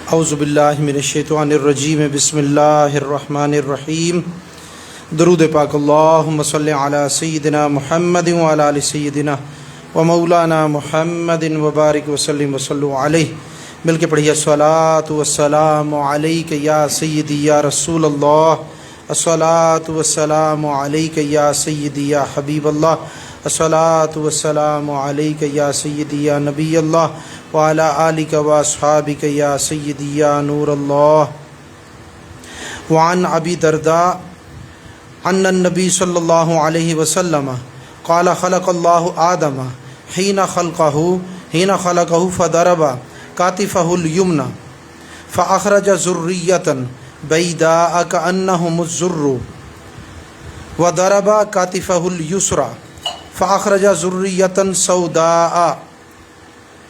اعوذ باللہ من الشیطان الرجیم بسم اللہ الرحمن الرحیم درود پاک اللہم صلی علی سیدنا محمد وعلی آل سیدنا و مولانا محمد وبارک وسلم وصلو علیہ. مل کے پڑھیے الصلاۃ والسلام علیک یا سیدی یا رسول اللہ، الصلاۃ والسلام علیک یا سیدی یا حبیب اللہ، الصلاۃ والسلام علیک یا سیدی یا نبی اللہ وعلی آلک واصحابک یا سیدی یا نور اللہ. وعن ابی درداء ان النبی صلی اللہ علیہ وسلم قال خلق اللہ آدم حین خلقہ فضرب کاتفہ الیمنی فاخرج ذریۃ بیضاء کأنہم الزر وضرب کاتفہ الیسری فاخرج ذریۃ سوداء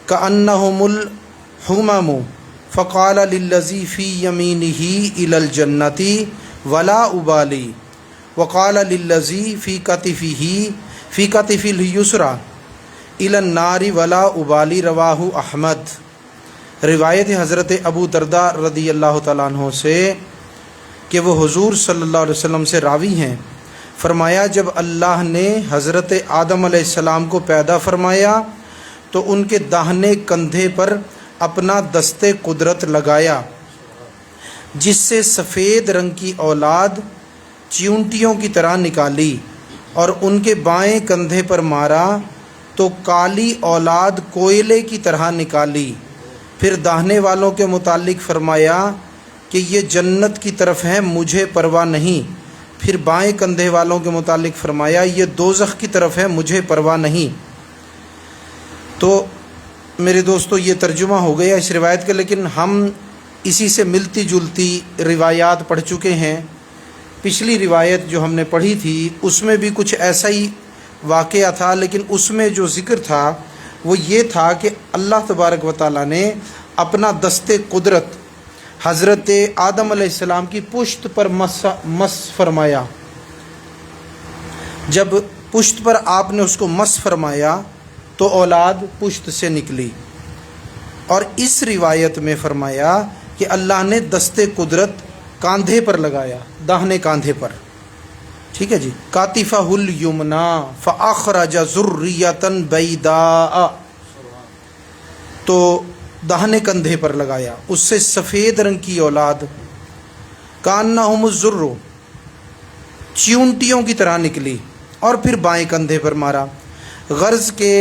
کأنہم الحمم فقال للذی فی یمینہ الی الجنۃ ولا ابالی وقال للذی فی کتفہ الیسری الی النار ولا ابالی. رواہ احمد. روایت حضرت ابو درداء رضی اللہ تعالیٰ عنہ سے کہ وہ حضور صلی اللہ علیہ وسلم سے راوی ہیں، فرمایا جب اللہ نے حضرت آدم علیہ السلام کو پیدا فرمایا تو ان کے داہنے کندھے پر اپنا دست قدرت لگایا، جس سے سفید رنگ کی اولاد چیونٹیوں کی طرح نکالی، اور ان کے بائیں کندھے پر مارا تو کالی اولاد کوئلے کی طرح نکالی. پھر داہنے والوں کے متعلق فرمایا کہ یہ جنت کی طرف ہیں، مجھے پرواہ نہیں. پھر بائیں کندھے والوں کے متعلق فرمایا یہ دوزخ کی طرف ہے، مجھے پرواہ نہیں. تو میرے دوستو یہ ترجمہ ہو گیا اس روایت کا، لیکن ہم اسی سے ملتی جلتی روایات پڑھ چکے ہیں. پچھلی روایت جو ہم نے پڑھی تھی اس میں بھی کچھ ایسا ہی واقعہ تھا، لیکن اس میں جو ذکر تھا وہ یہ تھا کہ اللہ تبارک و تعالیٰ نے اپنا دست قدرت حضرت آدم علیہ السلام کی پشت پر مس فرمایا. جب پشت پر آپ نے اس کو مس فرمایا تو اولاد پشت سے نکلی. اور اس روایت میں فرمایا کہ اللہ نے دست قدرت کاندھے پر لگایا، داہنے کاندھے پر. ٹھیک ہے جی. کاتفہ الیمنی فاخرج ذریۃ بیضاء، تو داہنے کندھے پر لگایا، اس سے سفید رنگ کی اولاد کأنہم الزر، چیونٹیوں کی طرح نکلی، اور پھر بائیں کندھے پر مارا. غرض کہ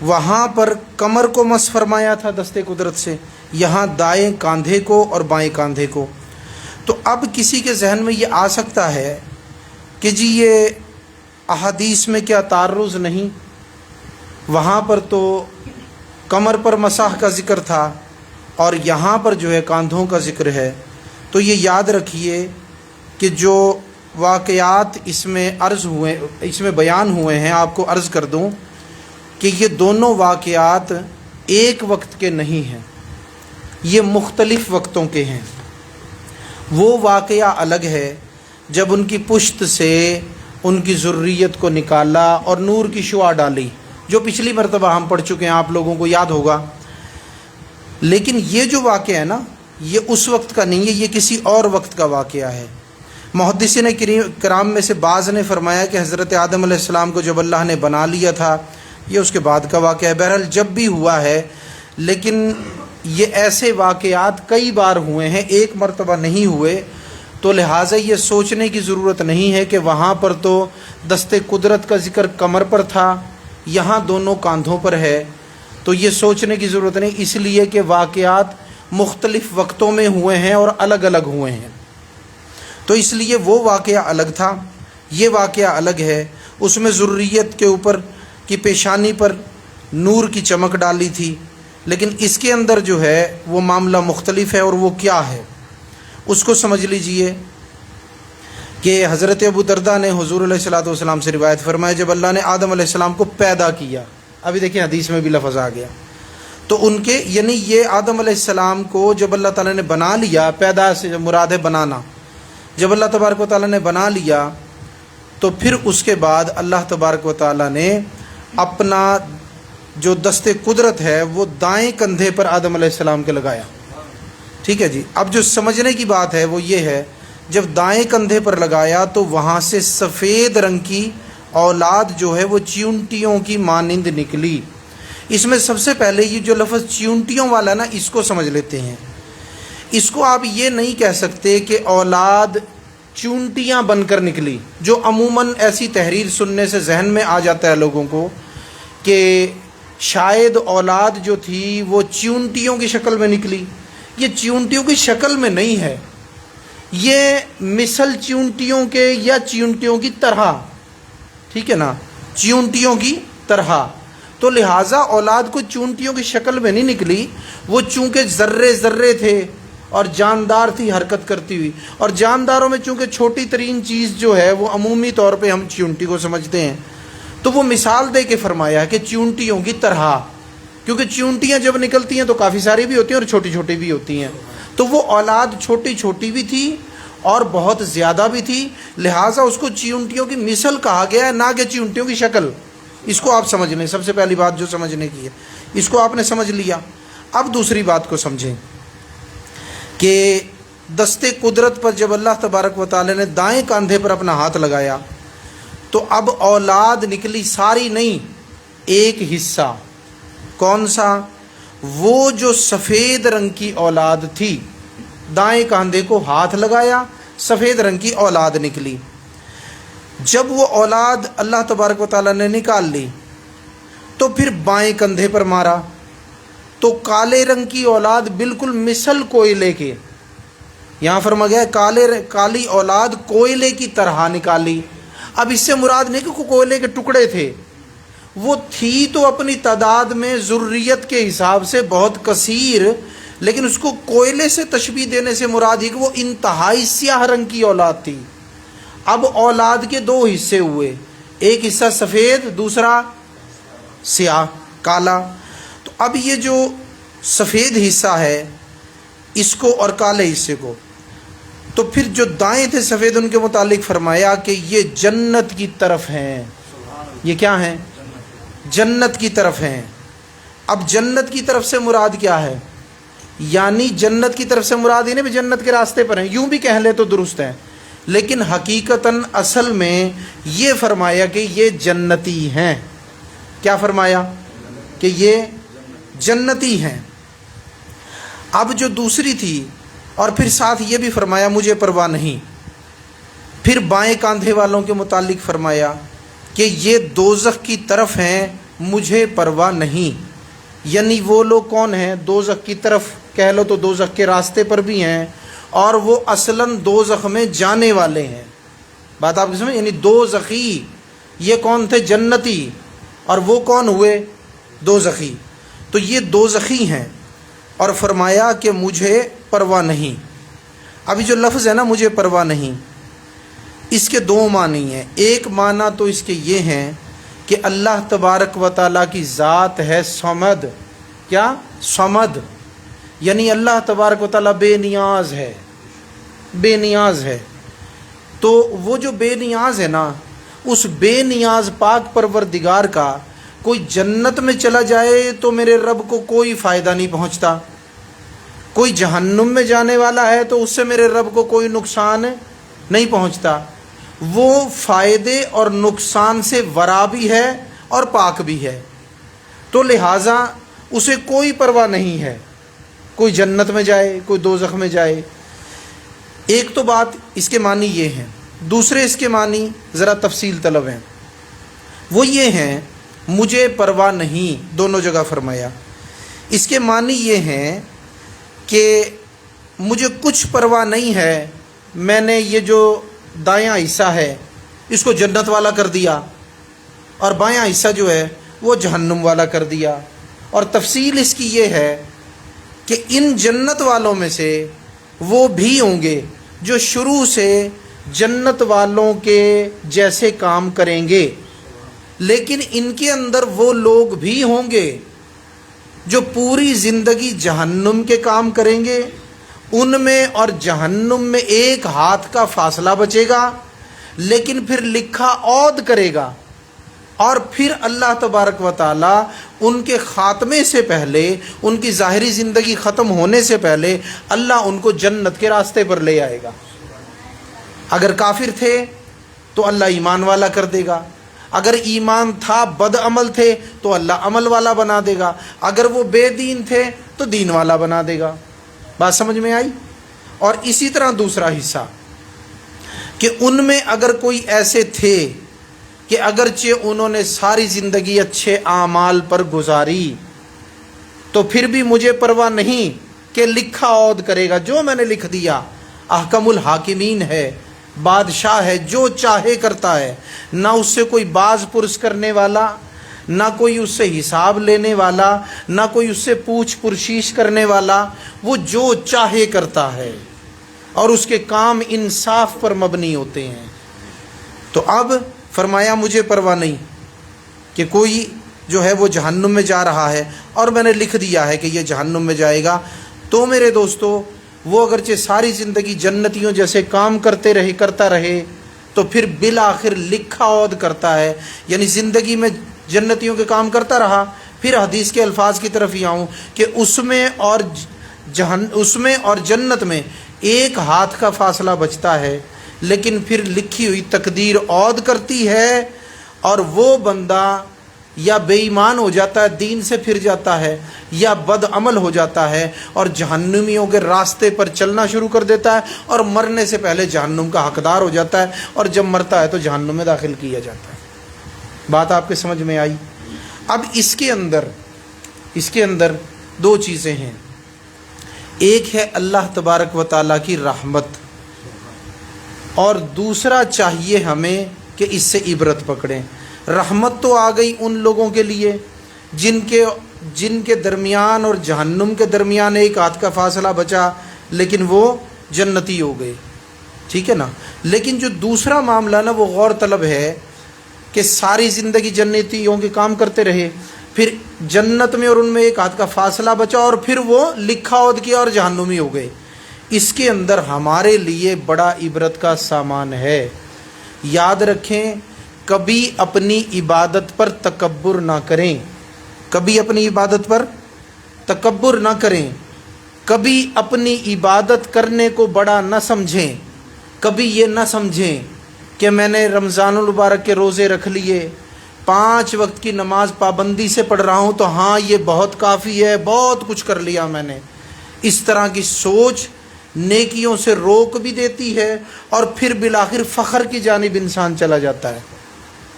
وہاں پر کمر کو مس فرمایا تھا دست قدرت سے، یہاں دائیں کاندھے کو اور بائیں کاندھے کو. تو اب کسی کے ذہن میں یہ آ سکتا ہے کہ جی یہ احادیث میں کیا تعرض نہیں، وہاں پر تو کمر پر مسح کا ذکر تھا اور یہاں پر جو ہے کاندھوں کا ذکر ہے. تو یہ یاد رکھیے کہ جو واقعات اس میں بیان ہوئے ہیں، آپ کو عرض کر دوں کہ یہ دونوں واقعات ایک وقت کے نہیں ہیں، یہ مختلف وقتوں کے ہیں. وہ واقعہ الگ ہے جب ان کی پشت سے ان کی ذریت کو نکالا اور نور کی شعاع ڈالی، جو پچھلی مرتبہ ہم پڑھ چکے ہیں، آپ لوگوں کو یاد ہوگا. لیکن یہ جو واقعہ ہے نا، یہ اس وقت کا نہیں ہے، یہ کسی اور وقت کا واقعہ ہے. محدثین کرام میں سے بعض نے فرمایا کہ حضرت آدم علیہ السلام کو جب اللہ نے بنا لیا تھا، یہ اس کے بعد کا واقعہ ہے. بہرحال جب بھی ہوا ہے، لیکن یہ ایسے واقعات کئی بار ہوئے ہیں، ایک مرتبہ نہیں ہوئے. تو لہٰذا یہ سوچنے کی ضرورت نہیں ہے کہ وہاں پر تو دست قدرت کا ذکر کمر پر تھا، یہاں دونوں کاندھوں پر ہے. تو یہ سوچنے کی ضرورت نہیں، اس لیے کہ واقعات مختلف وقتوں میں ہوئے ہیں اور الگ الگ ہوئے ہیں. تو اس لیے وہ واقعہ الگ تھا، یہ واقعہ الگ ہے. اس میں ذریت کے اوپر کی پیشانی پر نور کی چمک ڈالی تھی، لیکن اس کے اندر جو ہے وہ معاملہ مختلف ہے. اور وہ کیا ہے اس کو سمجھ لیجئے کہ حضرت ابو درداء نے حضور علیہ الصلوۃ والسلام سے روایت فرمایا جب اللہ نے آدم علیہ السلام کو پیدا کیا، ابھی دیکھیں حدیث میں بھی لفظ آ گیا، تو ان کے یعنی یہ آدم علیہ السلام کو جب اللہ تعالیٰ نے بنا لیا، پیدا سے مراد ہے بنانا، جب اللہ تبارک و تعالیٰ نے بنا لیا تو پھر اس کے بعد اللہ تبارک و تعالیٰ نے اپنا جو دست قدرت ہے وہ دائیں کندھے پر آدم علیہ السلام کے لگایا. ٹھیک ہے جی. اب جو سمجھنے کی بات ہے وہ یہ ہے، جب دائیں کندھے پر لگایا تو وہاں سے سفید رنگ کی اولاد جو ہے وہ چیونٹیوں کی مانند نکلی. اس میں سب سے پہلے یہ جو لفظ چیونٹیوں والا نا، اس کو سمجھ لیتے ہیں. اس کو آپ یہ نہیں کہہ سکتے کہ اولاد چونٹیاں بن کر نکلی، جو عموماً ایسی تحریر سننے سے ذہن میں آ جاتا ہے لوگوں کو کہ شاید اولاد جو تھی وہ چیونٹیوں کی شکل میں نکلی. یہ چیونٹیوں کی شکل میں نہیں ہے، یہ مثل چیونٹیوں کے یا چیونٹیوں کی طرح، ٹھیک ہے نا، چیونٹیوں کی طرح. تو لہٰذا اولاد کو چونٹیوں کی شکل میں نہیں نکلی، وہ چونکہ ذرے ذرے تھے اور جاندار تھی حرکت کرتی ہوئی، اور جانداروں میں چونکہ چھوٹی ترین چیز جو ہے وہ عمومی طور پہ ہم چیونٹی کو سمجھتے ہیں، تو وہ مثال دے کے فرمایا کہ چیونٹیوں کی طرح، کیونکہ چیونٹیاں جب نکلتی ہیں تو کافی ساری بھی ہوتی ہیں اور چھوٹی چھوٹی بھی ہوتی ہیں. تو وہ اولاد چھوٹی چھوٹی بھی تھی اور بہت زیادہ بھی تھی، لہٰذا اس کو چیونٹیوں کی مثل کہا گیا ہے، نہ کہ چیونٹیوں کی شکل. اس کو آپ سمجھ لیں، سب سے پہلی بات جو سمجھنے کی ہے اس کو آپ نے سمجھ لیا. اب دوسری بات کو سمجھیں کہ دستے قدرت پر جب اللہ تبارک و تعالی نے دائیں کاندھے پر اپنا ہاتھ لگایا تو اب اولاد نکلی، ساری نہیں، ایک حصہ. کون سا؟ وہ جو سفید رنگ کی اولاد تھی، دائیں کاندھے کو ہاتھ لگایا، سفید رنگ کی اولاد نکلی. جب وہ اولاد اللہ تبارک و تعالیٰ نے نکال لی تو پھر بائیں کندھے پر مارا تو کالے رنگ کی اولاد بالکل مثل کوئلے کے، یہاں فرما گیا کالی اولاد کوئلے کی طرح نکالی. اب اس سے مراد نہیں کہ کوئلے کے ٹکڑے تھے، وہ تھی تو اپنی تعداد میں ذریت کے حساب سے بہت کثیر، لیکن اس کو کوئلے سے تشبیہ دینے سے مراد ہی کہ وہ انتہائی سیاہ رنگ کی اولاد تھی. اب اولاد کے دو حصے ہوئے، ایک حصہ سفید، دوسرا سیاہ کالا. تو اب یہ جو سفید حصہ ہے اس کو اور کالے حصے کو، تو پھر جو دائیں تھے سفید ان کے متعلق فرمایا کہ یہ جنت کی طرف ہیں. یہ کیا ہیں؟ جنت کی طرف ہیں. اب جنت کی طرف سے مراد کیا ہے؟ یعنی جنت کی طرف سے مراد ہی نہیں بھی جنت کے راستے پر ہیں، یوں بھی کہہ لے تو درست ہے، لیکن حقیقتاً اصل میں یہ فرمایا کہ یہ جنتی ہیں. کیا فرمایا؟ کہ یہ جنتی ہیں. اب جو دوسری تھی، اور پھر ساتھ یہ بھی فرمایا مجھے پرواہ نہیں. پھر بائیں کاندھے والوں کے متعلق فرمایا کہ یہ دوزخ کی طرف ہیں، مجھے پرواہ نہیں. یعنی وہ لوگ کون ہیں؟ دوزخ کی طرف کہہ لو تو دوزخ کے راستے پر بھی ہیں، اور وہ اصلاً دوزخ میں جانے والے ہیں. بات آپ کی سمجھ؟ یعنی دوزخی یہ کون تھے؟ جنتی. اور وہ کون ہوئے؟ دوزخی. تو یہ دوزخی ہیں. اور فرمایا کہ مجھے پرواہ نہیں. ابھی جو لفظ ہے نا مجھے پرواہ نہیں، اس کے دو معنی ہیں. ایک معنی تو اس کے یہ ہیں کہ اللہ تبارک و تعالیٰ کی ذات ہے صمد. کیا؟ صمد. یعنی اللہ تبارک و تعالیٰ بے نیاز ہے، بے نیاز ہے. تو وہ جو بے نیاز ہے نا، اس بے نیاز پاک پروردگار کا کوئی جنت میں چلا جائے تو میرے رب کو کوئی فائدہ نہیں پہنچتا، کوئی جہنم میں جانے والا ہے تو اس سے میرے رب کو کوئی نقصان نہیں پہنچتا. وہ فائدے اور نقصان سے ورا بھی ہے اور پاک بھی ہے، تو لہٰذا اسے کوئی پرواہ نہیں ہے کوئی جنت میں جائے کوئی دوزخ میں جائے. ایک تو بات اس کے معنی یہ ہیں. دوسرے اس کے معنی ذرا تفصیل طلب ہیں. وہ یہ ہیں مجھے پرواہ نہیں، دونوں جگہ فرمایا. اس کے معنی یہ ہیں کہ مجھے کچھ پرواہ نہیں ہے، میں نے یہ جو دایاں حصہ ہے اس کو جنت والا کر دیا اور بایاں حصہ جو ہے وہ جہنم والا کر دیا. اور تفصیل اس کی یہ ہے کہ ان جنت والوں میں سے وہ بھی ہوں گے جو شروع سے جنت والوں کے جیسے کام کریں گے، لیکن ان کے اندر وہ لوگ بھی ہوں گے جو پوری زندگی جہنم کے کام کریں گے. ان میں اور جہنم میں ایک ہاتھ کا فاصلہ بچے گا، لیکن پھر لکھا عود کرے گا. اور پھر اللہ تبارک و تعالی ان کے خاتمے سے پہلے، ان کی ظاہری زندگی ختم ہونے سے پہلے اللہ ان کو جنت کے راستے پر لے آئے گا۔ اگر کافر تھے تو اللہ ایمان والا کر دے گا، اگر ایمان تھا بد عمل تھے تو اللہ عمل والا بنا دے گا، اگر وہ بے دین تھے تو دین والا بنا دے گا۔ بات سمجھ میں آئی؟ اور اسی طرح دوسرا حصہ کہ ان میں اگر کوئی ایسے تھے کہ اگرچہ انہوں نے ساری زندگی اچھے اعمال پر گزاری تو پھر بھی مجھے پرواہ نہیں کہ لکھا عود کرے گا، جو میں نے لکھ دیا، احکم الحاکمین ہے، بادشاہ ہے، جو چاہے کرتا ہے، نہ اس سے کوئی باز پرس کرنے والا، نہ کوئی اس سے حساب لینے والا، نہ کوئی اس سے پوچھ پرشیش کرنے والا، وہ جو چاہے کرتا ہے اور اس کے کام انصاف پر مبنی ہوتے ہیں۔ تو اب فرمایا مجھے پرواہ نہیں کہ کوئی جو ہے وہ جہنم میں جا رہا ہے اور میں نے لکھ دیا ہے کہ یہ جہنم میں جائے گا، تو میرے دوستو وہ اگرچہ ساری زندگی جنتیوں جیسے کام کرتا رہے تو پھر بالآخر لکھا عہد کرتا ہے، یعنی زندگی میں جنتیوں کے کام کرتا رہا، پھر حدیث کے الفاظ کی طرف ہی آؤں کہ اس میں اور جنت میں ایک ہاتھ کا فاصلہ بچتا ہے، لیکن پھر لکھی ہوئی تقدیر عہد کرتی ہے اور وہ بندہ یا بے ایمان ہو جاتا ہے، دین سے پھر جاتا ہے، یا بد عمل ہو جاتا ہے اور جہنمیوں کے راستے پر چلنا شروع کر دیتا ہے اور مرنے سے پہلے جہنم کا حقدار ہو جاتا ہے، اور جب مرتا ہے تو جہنم میں داخل کیا جاتا ہے۔ بات آپ کے سمجھ میں آئی؟ اب اس کے اندر دو چیزیں ہیں، ایک ہے اللہ تبارک و تعالیٰ کی رحمت، اور دوسرا چاہیے ہمیں کہ اس سے عبرت پکڑیں۔ رحمت تو آ گئی ان لوگوں کے لیے جن کے درمیان اور جہنم کے درمیان ایک ہاتھ کا فاصلہ بچا، لیکن وہ جنتی ہو گئے، ٹھیک ہے نا۔ لیکن جو دوسرا معاملہ نا وہ غور طلب ہے کہ ساری زندگی جنتیوں کے کام کرتے رہے، پھر جنت میں اور ان میں ایک ہاتھ کا فاصلہ بچا اور پھر وہ لکھا عہد کیا اور جہنمی ہو گئے۔ اس کے اندر ہمارے لیے بڑا عبرت کا سامان ہے۔ یاد رکھیں، کبھی اپنی عبادت پر تکبر نہ کریں، کبھی اپنی عبادت پر تکبر نہ کریں، کبھی اپنی عبادت کرنے کو بڑا نہ سمجھیں، کبھی یہ نہ سمجھیں کہ میں نے رمضان المبارک کے روزے رکھ لیے، 5 وقت کی نماز پابندی سے پڑھ رہا ہوں تو ہاں یہ بہت کافی ہے، بہت کچھ کر لیا میں نے۔ اس طرح کی سوچ نیکیوں سے روک بھی دیتی ہے اور پھر بالآخر فخر کی جانب انسان چلا جاتا ہے۔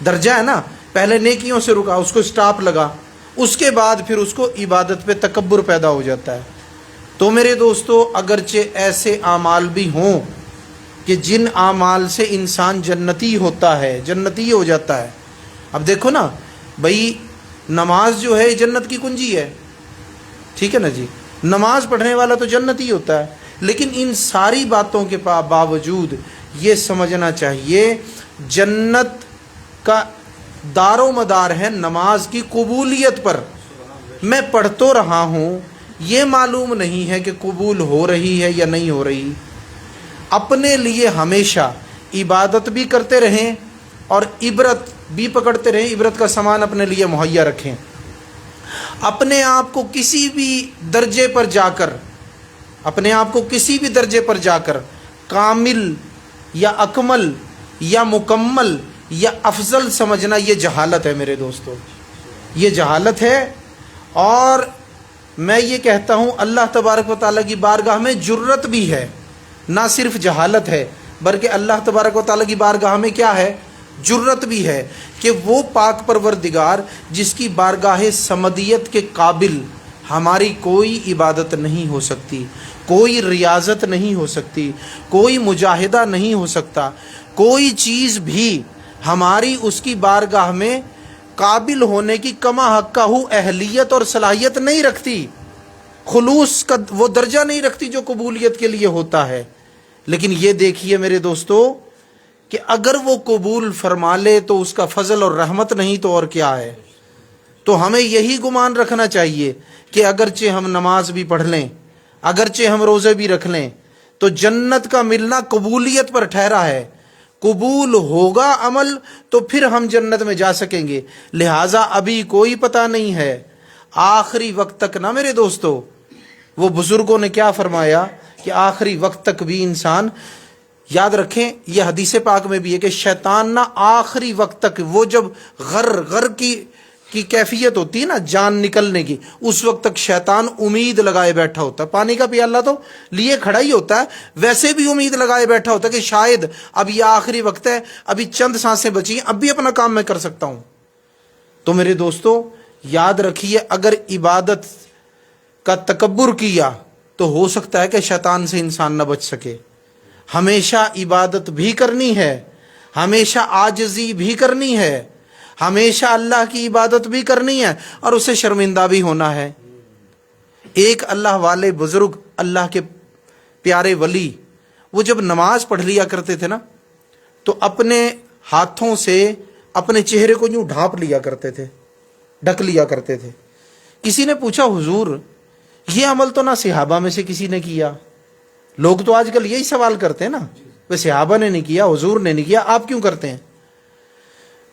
درجہ ہے نا، پہلے نیکیوں سے رکا، اس کو سٹاپ لگا، اس کے بعد پھر اس کو عبادت پہ تکبر پیدا ہو جاتا ہے۔ تو میرے دوستو، اگرچہ ایسے اعمال بھی ہوں کہ جن اعمال سے انسان جنتی ہوتا ہے، جنتی ہو جاتا ہے۔ اب دیکھو نا بھائی، نماز جو ہے جنت کی کنجی ہے، ٹھیک ہے نا جی، نماز پڑھنے والا تو جنتی ہوتا ہے، لیکن ان ساری باتوں کے باوجود یہ سمجھنا چاہیے جنت کا دار و مدار ہے نماز کی قبولیت پر۔ میں پڑھ تو رہا ہوں، یہ معلوم نہیں ہے کہ قبول ہو رہی ہے یا نہیں ہو رہی۔ اپنے لیے ہمیشہ عبادت بھی کرتے رہیں اور عبرت بھی پکڑتے رہیں، عبرت کا سامان اپنے لیے مہیا رکھیں۔ اپنے آپ کو کسی بھی درجے پر جا کر کامل یا اکمل یا مکمل یا افضل سمجھنا، یہ جہالت ہے میرے دوستو، یہ جہالت ہے۔ اور میں یہ کہتا ہوں اللہ تبارک و تعالیٰ کی بارگاہ میں جرت بھی ہے، نہ صرف جہالت ہے بلکہ اللہ تبارک و تعالیٰ کی بارگاہ میں کیا ہے؟ جرت بھی ہے کہ وہ پاک پروردگار جس کی بارگاہ سمدیت کے قابل ہماری کوئی عبادت نہیں ہو سکتی، کوئی ریاضت نہیں ہو سکتی، کوئی مجاہدہ نہیں ہو سکتا، کوئی چیز بھی ہماری اس کی بارگاہ میں قابل ہونے کی کما حق کا اہلیت اور صلاحیت نہیں رکھتی، خلوص کا وہ درجہ نہیں رکھتی جو قبولیت کے لیے ہوتا ہے۔ لیکن یہ دیکھیے میرے دوستو کہ اگر وہ قبول فرما لے تو اس کا فضل اور رحمت نہیں تو اور کیا ہے۔ تو ہمیں یہی گمان رکھنا چاہیے کہ اگرچہ ہم نماز بھی پڑھ لیں، اگرچہ ہم روزے بھی رکھ لیں، تو جنت کا ملنا قبولیت پر ٹھہرا ہے، قبول ہوگا عمل تو پھر ہم جنت میں جا سکیں گے، لہٰذا ابھی کوئی پتہ نہیں ہے۔ آخری وقت تک نا میرے دوستو، وہ بزرگوں نے کیا فرمایا کہ آخری وقت تک بھی انسان، یاد رکھیں یہ حدیث پاک میں بھی ہے کہ شیطان نا آخری وقت تک، وہ جب غر کی کیفیت ہوتی ہے نا جان نکلنے کی، اس وقت تک شیطان امید لگائے بیٹھا ہوتا ہے۔ پانی کا پیالہ تو لیے کھڑا ہی ہوتا ہے، ویسے بھی امید لگائے بیٹھا ہوتا ہے کہ شاید اب یہ آخری وقت ہے، ابھی چند سانسیں بچی ہیں، اب بھی اپنا کام میں کر سکتا ہوں۔ تو میرے دوستو یاد رکھیے، اگر عبادت کا تکبر کیا تو ہو سکتا ہے کہ شیطان سے انسان نہ بچ سکے۔ ہمیشہ عبادت بھی کرنی ہے، ہمیشہ عاجزی بھی کرنی ہے، ہمیشہ اللہ کی عبادت بھی کرنی ہے، اور اسے شرمندہ بھی ہونا ہے۔ ایک اللہ والے بزرگ، اللہ کے پیارے ولی، وہ جب نماز پڑھ لیا کرتے تھے نا تو اپنے ہاتھوں سے اپنے چہرے کو یوں ڈھانپ لیا کرتے تھے، ڈھک لیا کرتے تھے۔ کسی نے پوچھا حضور یہ عمل تو نہ صحابہ میں سے کسی نے کیا، لوگ تو آج کل یہی سوال کرتے ہیں نا، وہ صحابہ نے نہیں کیا، حضور نے نہیں کیا، آپ کیوں کرتے ہیں؟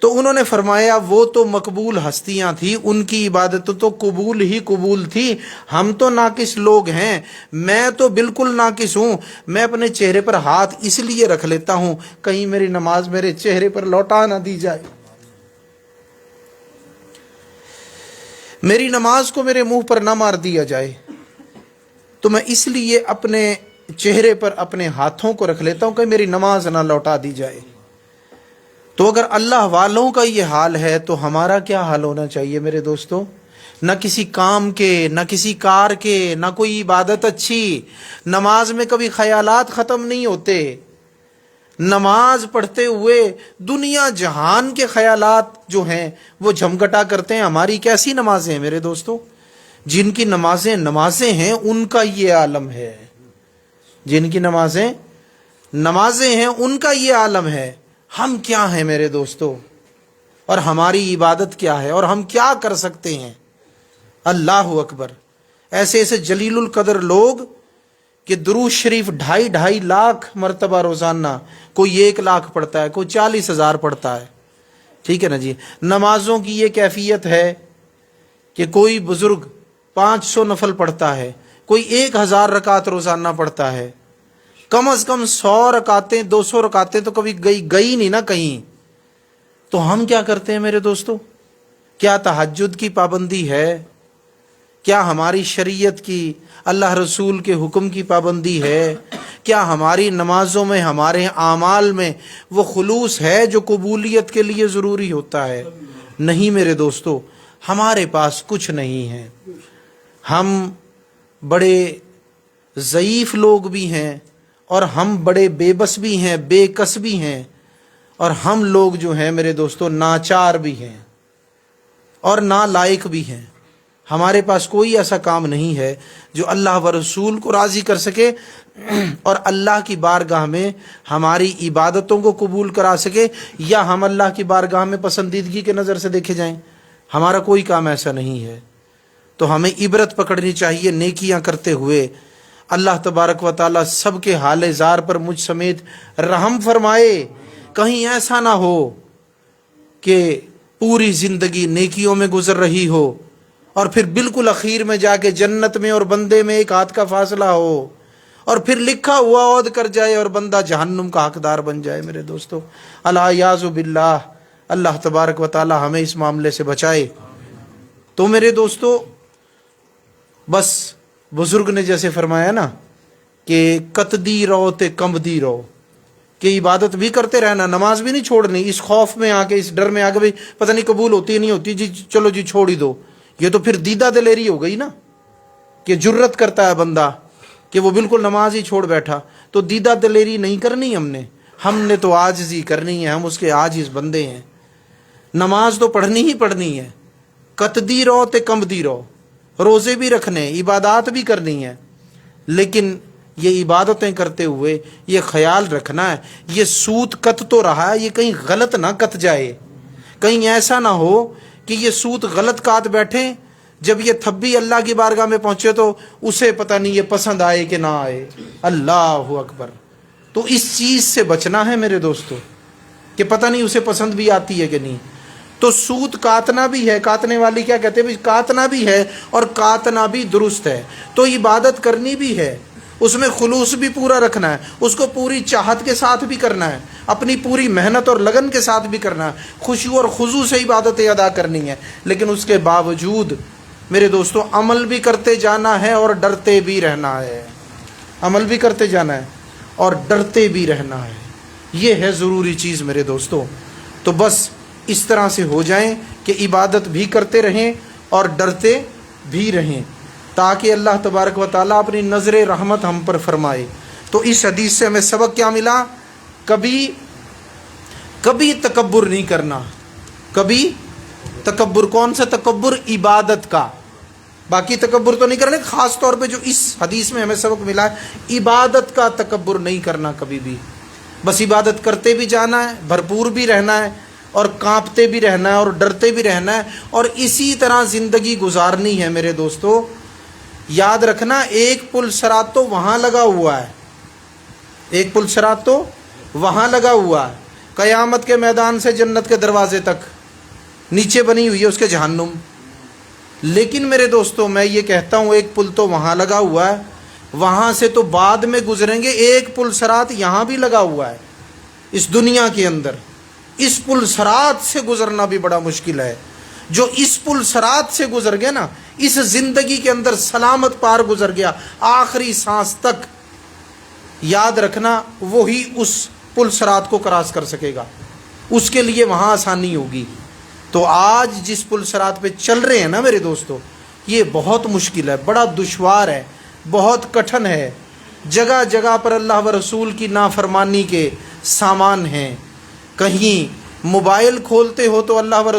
تو انہوں نے فرمایا وہ تو مقبول ہستیاں تھیں، ان کی عبادت تو قبول ہی قبول تھی، ہم تو ناقص لوگ ہیں، میں تو بالکل ناقص ہوں، میں اپنے چہرے پر ہاتھ اس لیے رکھ لیتا ہوں کہیں میری نماز میرے چہرے پر لوٹا نہ دی جائے، میری نماز کو میرے منہ پر نہ مار دیا جائے، تو میں اس لیے اپنے چہرے پر اپنے ہاتھوں کو رکھ لیتا ہوں کہ میری نماز نہ لوٹا دی جائے۔ تو اگر اللہ والوں کا یہ حال ہے تو ہمارا کیا حال ہونا چاہیے میرے دوستو؟ نہ کسی کام کے، نہ کسی کار کے، نہ کوئی عبادت اچھی، نماز میں کبھی خیالات ختم نہیں ہوتے، نماز پڑھتے ہوئے دنیا جہان کے خیالات جو ہیں وہ جھمگٹا کرتے ہیں۔ ہماری کیسی نمازیں ہیں میرے دوستو؟ جن کی نمازیں ہیں ان کا یہ عالم ہے، جن کی نمازیں ہیں ان کا یہ عالم ہے۔ ہم کیا ہیں میرے دوستو، اور ہماری عبادت کیا ہے، اور ہم کیا کر سکتے ہیں؟ اللہ اکبر۔ ایسے جلیل القدر لوگ کہ درود شریف 2.5 لاکھ مرتبہ روزانہ، کوئی 1 لاکھ پڑھتا ہے، کوئی 40,000 پڑھتا ہے، ٹھیک ہے نا جی۔ نمازوں کی یہ کیفیت ہے کہ کوئی بزرگ 500 نفل پڑھتا ہے، کوئی 1000 رکعت روزانہ پڑھتا ہے، کم از کم 100 رکعتیں 200 رکعتیں تو کبھی گئی نہیں نا کہیں۔ تو ہم کیا کرتے ہیں میرے دوستو؟ کیا تہجد کی پابندی ہے؟ کیا ہماری شریعت کی، اللہ رسول کے حکم کی پابندی ہے؟ کیا ہماری نمازوں میں، ہمارے اعمال میں وہ خلوص ہے جو قبولیت کے لیے ضروری ہوتا ہے؟ نہیں میرے دوستو، ہمارے پاس کچھ نہیں ہے، ہم بڑے ضعیف لوگ بھی ہیں، اور ہم بڑے بے بس بھی ہیں، بے کس بھی ہیں، اور ہم لوگ جو ہیں میرے دوستو ناچار بھی ہیں اور نالائق بھی ہیں۔ ہمارے پاس کوئی ایسا کام نہیں ہے جو اللہ و رسول کو راضی کر سکے اور اللہ کی بارگاہ میں ہماری عبادتوں کو قبول کرا سکے، یا ہم اللہ کی بارگاہ میں پسندیدگی کے نظر سے دیکھے جائیں۔ ہمارا کوئی کام ایسا نہیں ہے۔ تو ہمیں عبرت پکڑنی چاہیے نیکیاں کرتے ہوئے۔ اللہ تبارک و تعالیٰ سب کے حال زار پر مجھ سمیت رحم فرمائے۔ کہیں ایسا نہ ہو کہ پوری زندگی نیکیوں میں گزر رہی ہو اور پھر بالکل اخیر میں جا کے جنت میں اور بندے میں 1 ہاتھ کا فاصلہ ہو، اور پھر لکھا ہوا عہد کر جائے اور بندہ جہنم کا حقدار بن جائے میرے دوستو۔ العیاذ باللہ، اللہ تبارک و تعالی ہمیں اس معاملے سے بچائے۔ تو میرے دوستو بس بزرگ نے جیسے فرمایا نا کہ کتدی رہو تے کمبدی رہو، کہ عبادت بھی کرتے رہنا، نماز بھی نہیں چھوڑنی، اس خوف میں آ کے، اس ڈر میں آ کے بھی پتہ نہیں قبول ہوتی نہیں ہوتی، جی چلو جی چھوڑ ہی دو۔ یہ تو پھر دیدہ دلیری ہو گئی نا، کہ جرت کرتا ہے بندہ کہ وہ بالکل نماز ہی چھوڑ بیٹھا۔ تو دیدہ دلیری نہیں کرنی ہم نے تو عاجزی کرنی ہے، ہم اس کے عاجز بندے ہیں۔ نماز تو پڑھنی ہی پڑھنی ہے، کتدی رہو تے کمبدی رہو، روزے بھی رکھنے، عبادات بھی کرنی ہے، لیکن یہ عبادتیں کرتے ہوئے یہ خیال رکھنا ہے یہ سوت کت تو رہا ہے، یہ کہیں غلط نہ کت جائے، کہیں ایسا نہ ہو کہ یہ سوت غلط کات بیٹھے، جب یہ تھبی اللہ کی بارگاہ میں پہنچے تو اسے پتہ نہیں یہ پسند آئے کہ نہ آئے۔ اللہ اکبر۔ تو اس چیز سے بچنا ہے میرے دوستو، کہ پتہ نہیں اسے پسند بھی آتی ہے کہ نہیں. تو سوت کاٹنا بھی ہے, کاٹنے والی کیا کہتے ہیں بھائی, کاٹنا بھی ہے اور کاٹنا بھی درست ہے. تو عبادت کرنی بھی ہے, اس میں خلوص بھی پورا رکھنا ہے, اس کو پوری چاہت کے ساتھ بھی کرنا ہے, اپنی پوری محنت اور لگن کے ساتھ بھی کرنا ہے, خشوع اور خضوع سے عبادتیں ادا کرنی ہے. لیکن اس کے باوجود میرے دوستوں عمل بھی کرتے جانا ہے اور ڈرتے بھی رہنا ہے. عمل بھی کرتے جانا ہے اور ڈرتے بھی رہنا ہے. یہ ہے ضروری چیز میرے دوستوں. تو بس اس طرح سے ہو جائیں کہ عبادت بھی کرتے رہیں اور ڈرتے بھی رہیں, تاکہ اللہ تبارک و تعالیٰ اپنی نظر رحمت ہم پر فرمائے. تو اس حدیث سے ہمیں سبق کیا ملا؟ کبھی تکبر نہیں کرنا. کبھی تکبر, کون سا تکبر؟ عبادت کا. باقی تکبر تو نہیں کرنے, خاص طور پہ جو اس حدیث میں ہمیں سبق ملا ہے, عبادت کا تکبر نہیں کرنا کبھی بھی. بس عبادت کرتے بھی جانا ہے, بھرپور بھی رہنا ہے, اور کانپتے بھی رہنا ہے اور ڈرتے بھی رہنا ہے, اور اسی طرح زندگی گزارنی ہے میرے دوستو. یاد رکھنا, ایک پل صراط تو وہاں لگا ہوا ہے, ایک پل صراط تو وہاں لگا ہوا ہے, قیامت کے میدان سے جنت کے دروازے تک, نیچے بنی ہوئی ہے اس کے جہنم. لیکن میرے دوستو میں یہ کہتا ہوں, ایک پل تو وہاں لگا ہوا ہے, وہاں سے تو بعد میں گزریں گے. ایک پل صراط یہاں بھی لگا ہوا ہے اس دنیا کے اندر. اس پل صراط سے گزرنا بھی بڑا مشکل ہے. جو اس پل صراط سے گزر گیا نا, اس زندگی کے اندر سلامت پار گزر گیا آخری سانس تک, یاد رکھنا وہی اس پل صراط کو کراس کر سکے گا. اس کے لیے وہاں آسانی ہوگی. تو آج جس پل صراط پہ چل رہے ہیں نا میرے دوستو, یہ بہت مشکل ہے, بڑا دشوار ہے, بہت کٹھن ہے. جگہ جگہ پر اللہ و رسول کی نافرمانی کے سامان ہیں. کہیں موبائل کھولتے ہو تو اللہ و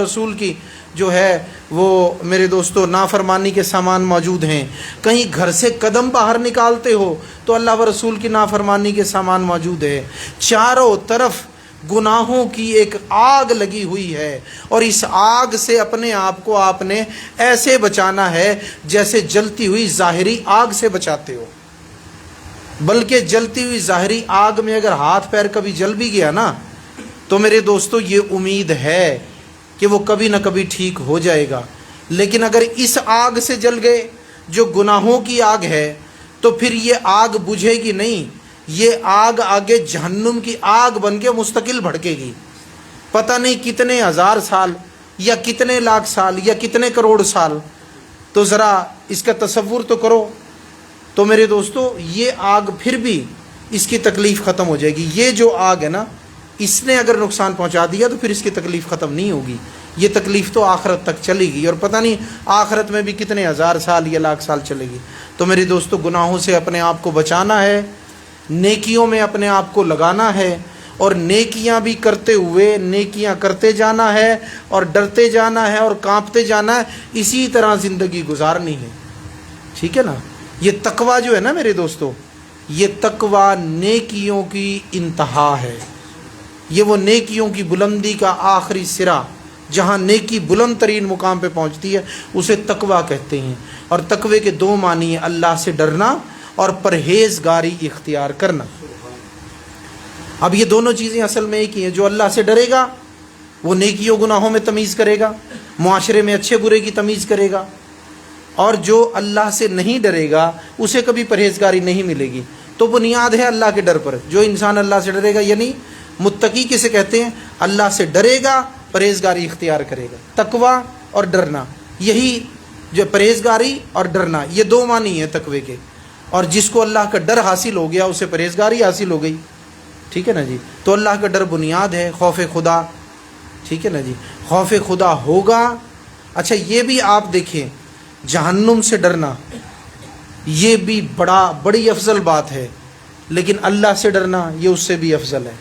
رسول کی جو ہے وہ میرے دوستو نافرمانی کے سامان موجود ہیں. کہیں گھر سے قدم باہر نکالتے ہو تو اللہ و رسول کی نافرمانی کے سامان موجود ہے. چاروں طرف گناہوں کی ایک آگ لگی ہوئی ہے, اور اس آگ سے اپنے آپ کو آپ نے ایسے بچانا ہے جیسے جلتی ہوئی ظاہری آگ سے بچاتے ہو. بلکہ جلتی ہوئی ظاہری آگ میں اگر ہاتھ پیر کبھی جل بھی گیا نا, تو میرے دوستو یہ امید ہے کہ وہ کبھی نہ کبھی ٹھیک ہو جائے گا. لیکن اگر اس آگ سے جل گئے جو گناہوں کی آگ ہے, تو پھر یہ آگ بجھے گی نہیں, یہ آگ آگے جہنم کی آگ بن کے مستقل بھڑکے گی. پتہ نہیں کتنے ہزار سال یا کتنے لاکھ سال یا کتنے کروڑ سال. تو ذرا اس کا تصور تو کرو. تو میرے دوستو یہ آگ پھر بھی اس کی تکلیف ختم ہو جائے گی. یہ جو آگ ہے نا, اس نے اگر نقصان پہنچا دیا تو پھر اس کی تکلیف ختم نہیں ہوگی. یہ تکلیف تو آخرت تک چلے گی, اور پتہ نہیں آخرت میں بھی کتنے ہزار سال یا لاکھ سال چلے گی. تو میرے دوستو گناہوں سے اپنے آپ کو بچانا ہے, نیکیوں میں اپنے آپ کو لگانا ہے, اور نیکیاں بھی کرتے ہوئے نیکیاں کرتے جانا ہے, اور ڈرتے جانا ہے اور کانپتے جانا ہے. اسی طرح زندگی گزارنی ہے. ٹھیک ہے نا. یہ تقویٰ جو ہے نا میرے دوستو, یہ تقویٰ نیکیوں کی انتہا ہے. یہ وہ نیکیوں کی بلندی کا آخری سرا, جہاں نیکی بلند ترین مقام پہ پہنچتی ہے, اسے تقویٰ کہتے ہیں. اور تقوی کے دو معنی ہیں, اللہ سے ڈرنا اور پرہیزگاری اختیار کرنا. اب یہ دونوں چیزیں اصل میں ایک ہی ہیں. جو اللہ سے ڈرے گا وہ نیکیوں گناہوں میں تمیز کرے گا, معاشرے میں اچھے برے کی تمیز کرے گا. اور جو اللہ سے نہیں ڈرے گا اسے کبھی پرہیزگاری نہیں ملے گی. تو بنیاد ہے اللہ کے ڈر پر. جو انسان اللہ سے ڈرے گا, یعنی متقی کسے کہتے ہیں؟ اللہ سے ڈرے گا, پرہیزگاری اختیار کرے گا. تقویٰ اور ڈرنا, یہی جو پرہیزگاری اور ڈرنا, یہ دو معنی ہیں تقوی کے. اور جس کو اللہ کا ڈر حاصل ہو گیا اسے پرہیزگاری حاصل ہو گئی. ٹھیک ہے نا جی. تو اللہ کا ڈر بنیاد ہے, خوف خدا. ٹھیک ہے نا جی. خوف خدا ہوگا. اچھا یہ بھی آپ دیکھیں, جہنم سے ڈرنا یہ بھی بڑی افضل بات ہے, لیکن اللہ سے ڈرنا یہ اس سے بھی افضل ہے.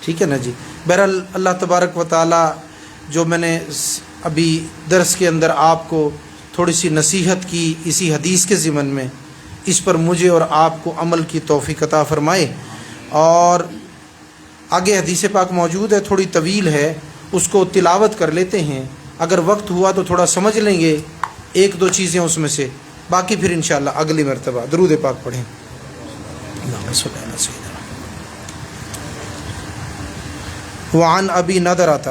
ٹھیک ہے نا جی. بہرحال اللہ تبارک و تعالی جو میں نے ابھی درس کے اندر آپ کو تھوڑی سی نصیحت کی اسی حدیث کے ضمن میں, اس پر مجھے اور آپ کو عمل کی توفیق عطا فرمائے. اور آگے حدیث پاک موجود ہے, تھوڑی طویل ہے, اس کو تلاوت کر لیتے ہیں. اگر وقت ہوا تو تھوڑا سمجھ لیں گے ایک دو چیزیں اس میں سے, باقی پھر انشاءاللہ اگلی مرتبہ درود پاک پڑھیں. اللہم صلی علی سیدنا وعن ابی نضرۃ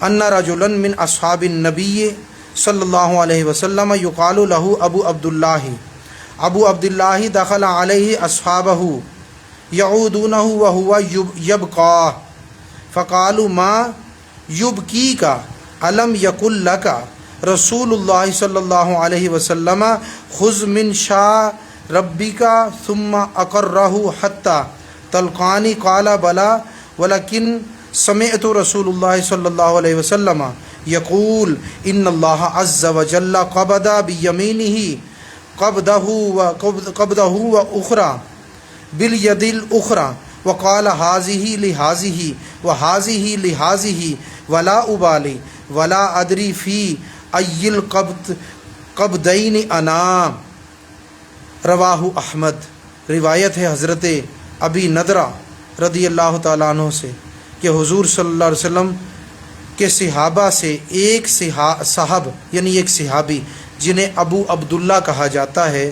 ان رجلا من اصحاب النبی صلی اللہ علیہ وسلم یقال له ابو عبداللہ دخل علیہ اصحابہ یعودونہ وہو یبقى فقالوا ما یبکیک الم یقل لک رسول اللہ صلی اللہ علیہ وسلم خذ من شاء ربک ثم اقرہ حتی تلقانی قال بلا ولکن سمعت رسول اللہ صلی اللہ علیہ وسلم یقول ان اللہ عز وجل قبض بیمینہ قبضہ واخرى بالید الاخرى وقال هذه لهذه وهذه لهذه ولا ابالی ولا ادری فی ای القبضین انا رواہ احمد۔ روایت ہے حضرت ابی نضرہ رضی اللہ تعالیٰ عنہ سے کہ حضور صلی اللہ علیہ وسلم کے صحابہ سے ایک صاحب یعنی ایک صحابی جنہیں ابو عبداللہ کہا جاتا ہے،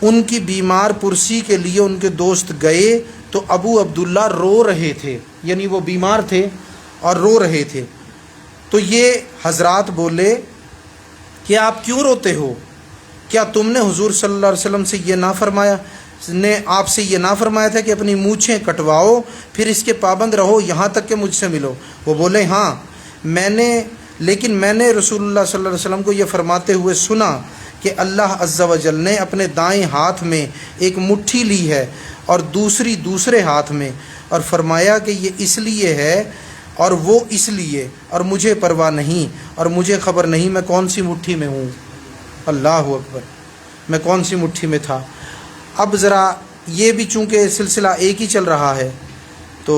ان کی بیمار پرسی کے لیے ان کے دوست گئے تو ابو عبداللہ رو رہے تھے، یعنی وہ بیمار تھے اور رو رہے تھے۔ تو یہ حضرات بولے کہ آپ کیوں روتے ہو؟ کیا تم نے حضور صلی اللہ علیہ وسلم سے یہ آپ سے یہ نہ فرمایا تھا کہ اپنی مونچھیں کٹواؤ پھر اس کے پابند رہو یہاں تک کہ مجھ سے ملو؟ وہ بولے ہاں لیکن میں نے رسول اللہ صلی اللہ علیہ وسلم کو یہ فرماتے ہوئے سنا کہ اللہ عز و جل نے اپنے دائیں ہاتھ میں ایک مٹھی لی ہے اور دوسرے ہاتھ میں، اور فرمایا کہ یہ اس لیے ہے اور وہ اس لیے، اور مجھے پرواہ نہیں اور مجھے خبر نہیں میں کون سی مٹھی میں ہوں۔ اللہ اکبر، میں کون سی مٹھی میں تھا۔ اب ذرا یہ بھی چونکہ سلسلہ ایک ہی چل رہا ہے تو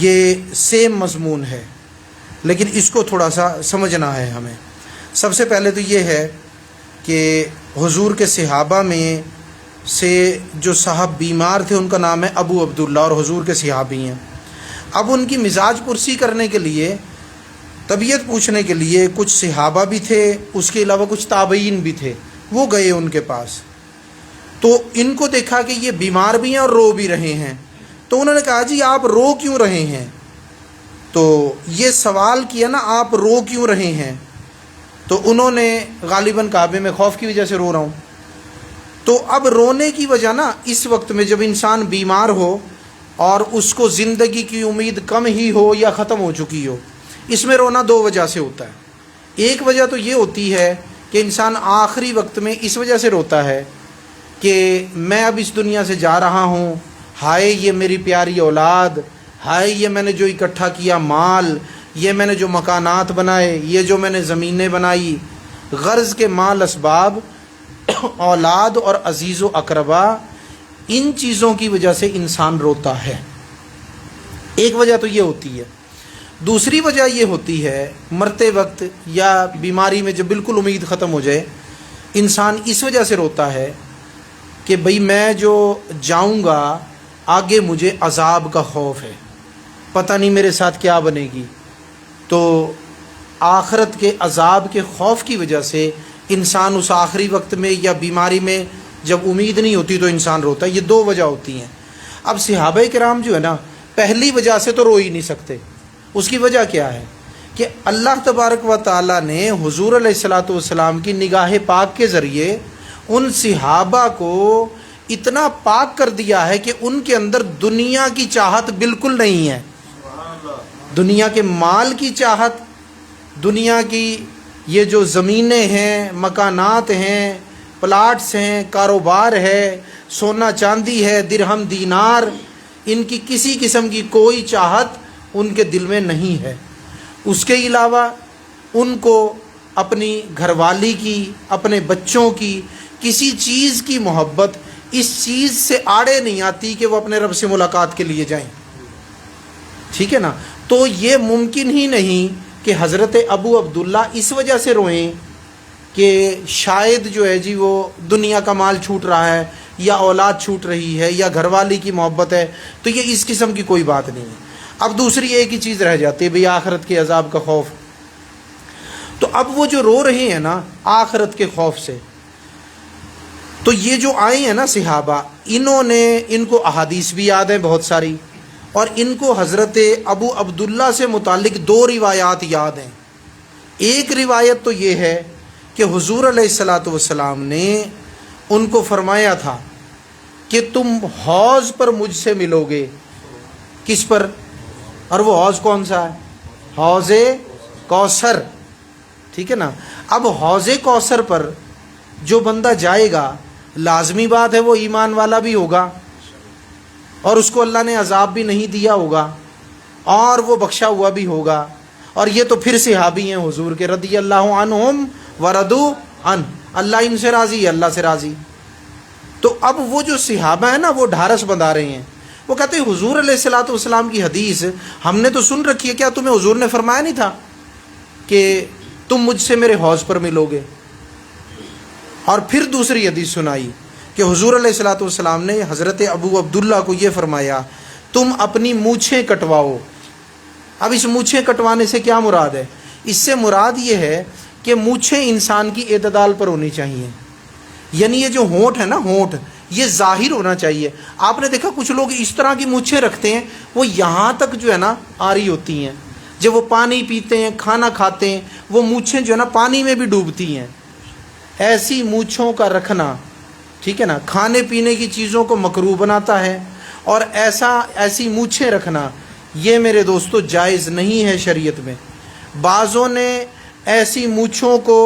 یہ سیم مضمون ہے، لیکن اس کو تھوڑا سا سمجھنا ہے ہمیں۔ سب سے پہلے تو یہ ہے کہ حضور کے صحابہ میں سے جو صاحب بیمار تھے ان کا نام ہے ابو عبداللہ اور حضور کے صحابی ہیں۔ اب ان کی مزاج پرسی کرنے کے لیے، طبیعت پوچھنے کے لیے کچھ صحابہ بھی تھے، اس کے علاوہ کچھ تابعین بھی تھے، وہ گئے ان کے پاس تو ان کو دیکھا کہ یہ بیمار بھی ہیں اور رو بھی رہے ہیں، تو انہوں نے کہا جی آپ رو کیوں رہے ہیں؟ تو یہ سوال کیا نا، آپ رو کیوں رہے ہیں؟ تو انہوں نے غالباً کہا میں خوف کی وجہ سے رو رہا ہوں۔ تو اب رونے کی وجہ نا، اس وقت میں جب انسان بیمار ہو اور اس کو زندگی کی امید کم ہی ہو یا ختم ہو چکی ہو، اس میں رونا دو وجہ سے ہوتا ہے۔ ایک وجہ تو یہ ہوتی ہے کہ انسان آخری وقت میں اس وجہ سے روتا ہے کہ میں اب اس دنیا سے جا رہا ہوں، ہائے یہ میری پیاری اولاد، ہائے یہ میں نے جو اکٹھا کیا مال، یہ میں نے جو مکانات بنائے، یہ جو میں نے زمینیں بنائی، غرض کے مال اسباب، اولاد اور عزیز و اقربا، ان چیزوں کی وجہ سے انسان روتا ہے۔ ایک وجہ تو یہ ہوتی ہے۔ دوسری وجہ یہ ہوتی ہے مرتے وقت یا بیماری میں جب بالکل امید ختم ہو جائے، انسان اس وجہ سے روتا ہے کہ بھئی میں جو جاؤں گا آگے مجھے عذاب کا خوف ہے، پتہ نہیں میرے ساتھ کیا بنے گی۔ تو آخرت کے عذاب کے خوف کی وجہ سے انسان اس آخری وقت میں یا بیماری میں جب امید نہیں ہوتی تو انسان روتا ہے۔ یہ دو وجہ ہوتی ہیں۔ اب صحابہ کرام جو ہے نا، پہلی وجہ سے تو رو ہی نہیں سکتے۔ اس کی وجہ کیا ہے کہ اللہ تبارک و تعالیٰ نے حضور علیہ الصلاۃ والسلام کی نگاہ پاک کے ذریعے ان صحابہ کو اتنا پاک کر دیا ہے کہ ان کے اندر دنیا کی چاہت بالکل نہیں ہے۔ دنیا کے مال کی چاہت، دنیا کی یہ جو زمینیں ہیں، مکانات ہیں، پلاٹس ہیں، کاروبار ہے، سونا چاندی ہے، درہم دینار، ان کی کسی قسم کی کوئی چاہت ان کے دل میں نہیں ہے۔ اس کے علاوہ ان کو اپنی گھر والی کی، اپنے بچوں کی، کسی چیز کی محبت اس چیز سے آڑے نہیں آتی کہ وہ اپنے رب سے ملاقات کے لیے جائیں۔ ٹھیک ہے نا؟ تو یہ ممکن ہی نہیں کہ حضرت ابو عبداللہ اس وجہ سے روئیں کہ شاید جو ہے جی وہ دنیا کا مال چھوٹ رہا ہے یا اولاد چھوٹ رہی ہے یا گھر والی کی محبت ہے، تو یہ اس قسم کی کوئی بات نہیں ہے۔ اب دوسری ایک ہی چیز رہ جاتی ہے بھئی آخرت کے عذاب کا خوف۔ تو اب وہ جو رو رہے ہیں نا آخرت کے خوف سے، تو یہ جو آئے ہیں نا صحابہ، ان کو احادیث بھی یاد ہیں بہت ساری، اور ان کو حضرت ابو عبداللہ سے متعلق دو روایات یاد ہیں. ایک روایت تو یہ ہے کہ حضور علیہ الصلاۃ والسلام نے ان کو فرمایا تھا کہ تم حوض پر مجھ سے ملو گے. کس پر؟ اور وہ حوض کون سا ہے؟ حوض کوثر. ٹھیک ہے نا. اب حوض کوثر پر جو بندہ جائے گا لازمی بات ہے وہ ایمان والا بھی ہوگا اور اس کو اللہ نے عذاب بھی نہیں دیا ہوگا اور وہ بخشا ہوا بھی ہوگا. اور یہ تو پھر صحابی ہیں حضور کے رضی اللہ عنہم ورضوا عنہ. اللہ ان سے راضی ہے، اللہ سے راضی. تو اب وہ جو صحابہ ہیں نا وہ ڈھارس بندھا رہے ہیں. وہ کہتے ہیں حضور علیہ الصلوۃ والسلام کی حدیث ہم نے تو سن رکھی ہے، کیا تمہیں حضور نے فرمایا نہیں تھا کہ تم مجھ سے میرے حوض پر ملو گے؟ اور پھر دوسری حدیث سنائی کہ حضور علیہ الصلوۃ والسلام نے حضرت ابو عبداللہ کو یہ فرمایا تم اپنی مونچھیں کٹواؤ. اب اس مونچھیں کٹوانے سے کیا مراد ہے؟ اس سے مراد یہ ہے کہ مونچھیں انسان کی اعتدال پر ہونی چاہیے. یعنی یہ جو ہونٹ ہے نا، ہونٹ یہ ظاہر ہونا چاہیے. آپ نے دیکھا کچھ لوگ اس طرح کی مونچھیں رکھتے ہیں وہ یہاں تک جو ہے نا آ رہی ہوتی ہیں. جب وہ پانی پیتے ہیں، کھانا کھاتے ہیں، وہ مونچھیں جو ہے نا پانی میں بھی ڈوبتی ہیں. ایسی مونچھوں کا رکھنا، ٹھیک ہے نا، کھانے پینے کی چیزوں کو مکروہ بناتا ہے. اور ایسی مونچھیں رکھنا یہ میرے دوستو جائز نہیں ہے شریعت میں. بعضوں نے ایسی مونچھوں کو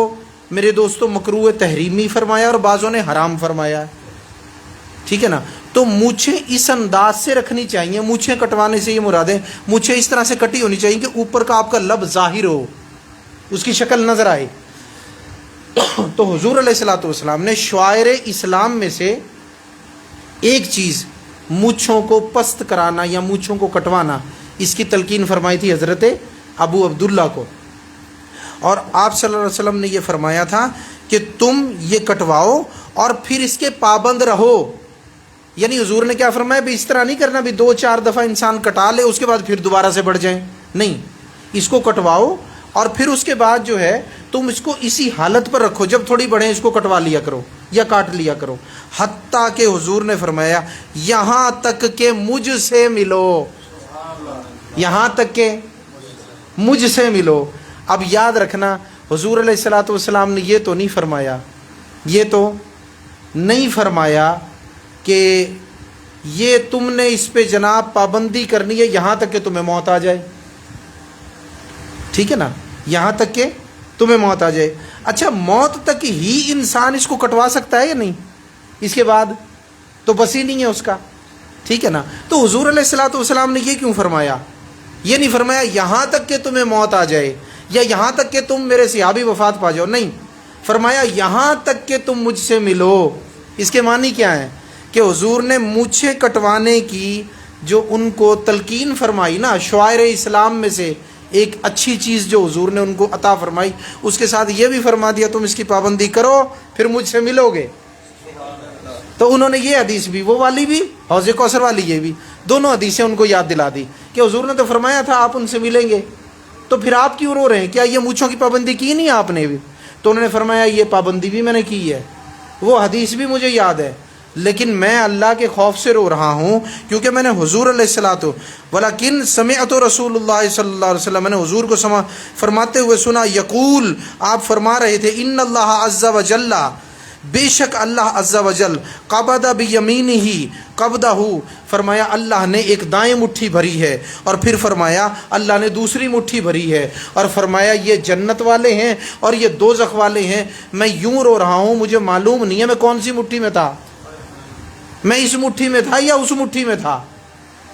میرے دوستو مکروہ تحریمی فرمایا اور بعضوں نے حرام فرمایا. ٹھیک ہے نا. تو مونچھیں اس انداز سے رکھنی چاہیے. مونچھیں کٹوانے سے یہ مراد ہے مونچھیں اس طرح سے کٹی ہونی چاہیے کہ اوپر کا آپ کا لب ظاہر ہو، اس کی شکل نظر آئے. تو حضور علیہ الصلوۃ والسلام نے شعائر اسلام میں سے ایک چیز مونچھوں کو پست کرانا یا مونچھوں کو کٹوانا، اس کی تلقین فرمائی تھی حضرت ابو عبداللہ کو. اور آپ صلی اللہ علیہ وسلم نے یہ فرمایا تھا کہ تم یہ کٹواؤ اور پھر اس کے پابند رہو. یعنی حضور نے کیا فرمایا بھی اس طرح نہیں کرنا بھی 2-4 دفعہ انسان کٹا لے اس کے بعد پھر دوبارہ سے بڑھ جائیں. نہیں، اس کو کٹواؤ اور پھر اس کے بعد جو ہے تم اس کو اسی حالت پر رکھو، جب تھوڑی بڑھیں اس کو کٹوا لیا کرو یا کاٹ لیا کرو. حتیٰ کہ حضور نے فرمایا یہاں تک کہ مجھ سے ملو، یہاں تک کہ مجھ سے ملو. اب یاد رکھنا حضور علیہ الصلوۃ والسلام نے یہ تو نہیں فرمایا، یہ تو نہیں فرمایا کہ یہ تم نے اس پہ جناب پابندی کرنی ہے یہاں تک کہ تمہیں موت آ جائے. ٹھیک ہے نا، یہاں تک کہ تمہیں موت آ جائے. اچھا، موت تک ہی انسان اس کو کٹوا سکتا ہے یا نہیں؟ اس کے بعد تو بس ہی نہیں ہے اس کا. ٹھیک ہے نا. تو حضور علیہ الصلوۃ والسلام نے یہ کیوں فرمایا؟ یہ نہیں فرمایا یہاں تک کہ تمہیں موت آ جائے یا یہاں تک کہ تم میرے صحابی وفات پا جاؤ. نہیں، فرمایا یہاں تک کہ تم مجھ سے ملو. اس کے معنی کیا ہے کہ حضور نے مونچھیں کٹوانے کی جو ان کو تلقین فرمائی نا، شعائر اسلام میں سے ایک اچھی چیز جو حضور نے ان کو عطا فرمائی، اس کے ساتھ یہ بھی فرما دیا تم اس کی پابندی کرو پھر مجھ سے ملو گے. تو انہوں نے یہ حدیث بھی، وہ والی بھی، حوض کوثر والی یہ بھی، دونوں حدیثیں ان کو یاد دلا دی کہ حضور نے تو فرمایا تھا آپ ان سے ملیں گے، تو پھر آپ کیوں رو رہے ہیں؟ کیا یہ مونچھوں کی پابندی کی نہیں آپ نے بھی؟ تو انہوں نے فرمایا یہ پابندی بھی میں نے کی ہے، وہ حدیث بھی مجھے یاد ہے، لیکن میں اللہ کے خوف سے رو رہا ہوں کیونکہ میں نے حضور علیہ الصلوۃ ولیکن سمعت رسول اللہ صلی اللہ علیہ وسلم، میں نے حضور کو فرماتے ہوئے سنا، یقول، آپ فرما رہے تھے، ان اللہ عز وجل، بے شک اللہ عز وجل، قبض بیمینہ، قبضہ، فرمایا اللہ نے ایک دائیں مٹھی بھری ہے، اور پھر فرمایا اللہ نے دوسری مٹھی بھری ہے، اور فرمایا یہ جنت والے ہیں اور یہ دوزخ والے ہیں. میں یوں رو رہا ہوں مجھے معلوم نہیں ہے میں کون سی مٹھی میں تھا، میں اس مٹھی میں تھا یا اس مٹھی میں تھا.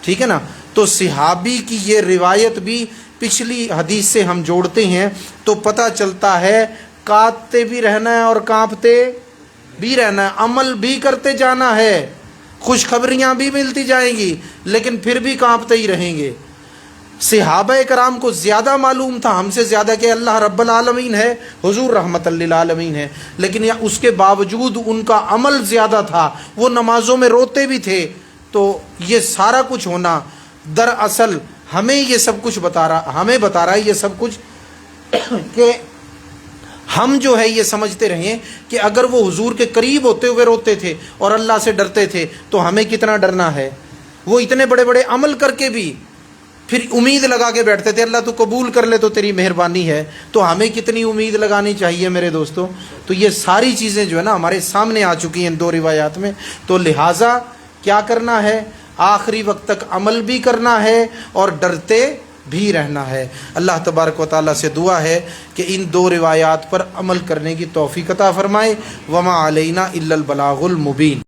ٹھیک ہے نا. تو صحابی کی یہ روایت بھی پچھلی حدیث سے ہم جوڑتے ہیں تو پتہ چلتا ہے کانپتے بھی رہنا ہے اور کانپتے بھی رہنا ہے، عمل بھی کرتے جانا ہے، خوشخبریاں بھی ملتی جائیں گی لیکن پھر بھی کانپتے ہی رہیں گے. صحابہ کرام کو زیادہ معلوم تھا ہم سے زیادہ کہ اللہ رب العالمین ہے، حضور رحمت للعالمین ہے، لیکن اس کے باوجود ان کا عمل زیادہ تھا، وہ نمازوں میں روتے بھی تھے. تو یہ سارا کچھ ہونا دراصل ہمیں یہ سب کچھ ہمیں بتا رہا ہے یہ سب کچھ کہ ہم جو ہے یہ سمجھتے رہیں کہ اگر وہ حضور کے قریب ہوتے ہوئے روتے تھے اور اللہ سے ڈرتے تھے تو ہمیں کتنا ڈرنا ہے. وہ اتنے بڑے بڑے عمل کر کے بھی پھر امید لگا کے بیٹھتے تھے اللہ تو قبول کر لے تو تیری مہربانی ہے. تو ہمیں کتنی امید لگانی چاہیے میرے دوستوں. تو یہ ساری چیزیں جو ہے نا ہمارے سامنے آ چکی ہیں ان دو روایات میں. تو لہٰذا کیا کرنا ہے؟ آخری وقت تک عمل بھی کرنا ہے اور ڈرتے بھی رہنا ہے. اللہ تبارک و تعالیٰ سے دعا ہے کہ ان دو روایات پر عمل کرنے کی توفیق عطا فرمائے. وما علینا الا البلاغ المبین.